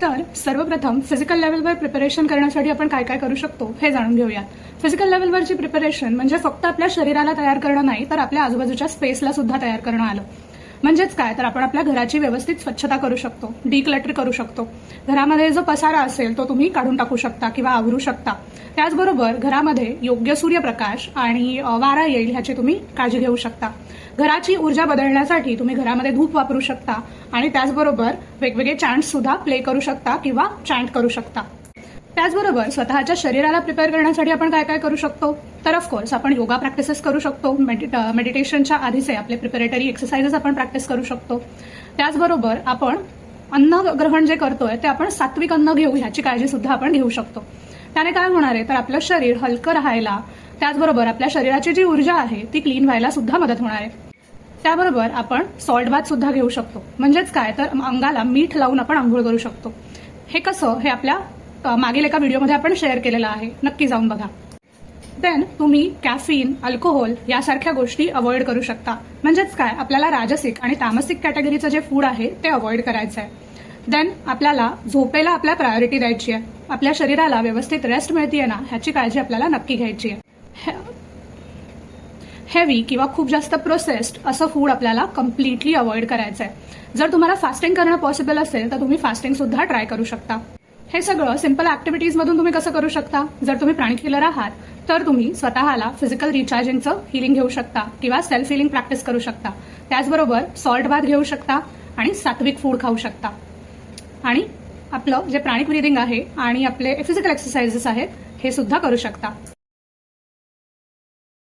तर सर्वप्रथम फिजिकल लेवलवर प्रिपरेशन करण्यासाठी आपण काय काय करू शकतो हे जाणून घेऊयात। फिजिकल लेवलवरची प्रिपरेशन म्हणजे फक्त आपल्या शरीराला तयार करणं नाही, तर आपल्या आजूबाजूच्या स्पेसला सुद्धा तयार करणं आलं। म्हणजेच काय, तर आपण आपल्या घराची व्यवस्थित स्वच्छता करू शकतो, डिक्लटर करू शकतो। घरामध्ये जो पसारा असेल तो तुम्ही काढून टाकू शकता किंवा आवरू शकता। त्याचबरोबर घरामध्ये योग्य सूर्यप्रकाश आणि वारा येईल ह्याची तुम्ही काळजी घेऊ शकता। घराची ऊर्जा बदलण्यासाठी तुम्ही घरामध्ये धूप वापरू शकता आणि त्याचबरोबर वेगवेगळे चॅन्ट्स सुद्धा प्ले करू शकता किंवा चॅन्ट करू शकता। त्याचबरोबर स्वतःच्या शरीराला प्रिपेअर करण्यासाठी आपण काय काय करू शकतो, तर ऑफकोर्स आपण योगा प्रॅक्टिसेस करू शकतो। मेडिटेशनच्या आधीचे आपले प्रिपरेटरी एक्सरसाइजेस आपण प्रॅक्टिस करू शकतो। त्याचबरोबर आपण अन्न ग्रहण जे करतोय ते आपण सात्विक अन्न घेऊ ह्याची काळजी सुद्धा आपण घेऊ शकतो। त्याने काय होणार आहे, तर आपलं शरीर हलकं राहायला, त्याचबरोबर आपल्या शरीराची जी ऊर्जा आहे ती क्लीन व्हायला सुद्धा मदत होणार आहे। त्याबरोबर आपण सॉल्ट बाथ सुद्धा घेऊ शकतो। म्हणजेच काय, तर अंगाला मीठ लावून आपण आंघोळ करू शकतो। हे कसं, हे आपल्या मागील एका व्हिडिओमध्ये आपण शेअर केलेलं आहे, नक्की जाऊन बघा। देन तुम्ही कॅफीन, अल्कोहोल यासारख्या गोष्टी अवॉइड करू शकता। म्हणजेच काय, आपल्याला राजसिक आणि तामसिक कॅटेगरीचं जे फूड आहे ते अवॉइड करायचं आहे। देन आपल्याला झोपेला आपल्या प्रायोरिटी द्यायची आहे। आपल्या शरीराला व्यवस्थित रेस्ट मिळतीये ना ह्याची काळजी आपल्याला नक्की घ्यायची आहे। हेवी किंवा खूप जास्त प्रोसेस्ड असं फूड आपल्याला कम्प्लिटली अवॉइड करायचं आहे। जर तुम्हाला फास्टिंग करणं पॉसिबल असेल तर तुम्ही फास्टिंग सुद्धा ट्राय करू शकता। हे सगळं सिंपल ऍक्टिव्हिटीज मधून तुम्ही कसं करू शकता, जर तुम्ही प्राणिक हिलर आहात तर तुम्ही स्वतःला फिजिकल रिचार्जिंगचं हिलिंग घेऊ शकता किंवा सेल्फ हिलिंग प्रॅक्टिस करू शकता। त्याचबरोबर सॉल्ट बाथ घेऊ शकता आणि सात्विक फूड खाऊ शकता आणि आपलं जे प्राणिक ब्रीदिंग आहे आणि आपले फिजिकल एक्सरसाइजेस आहेत हे सुद्धा करू शकता।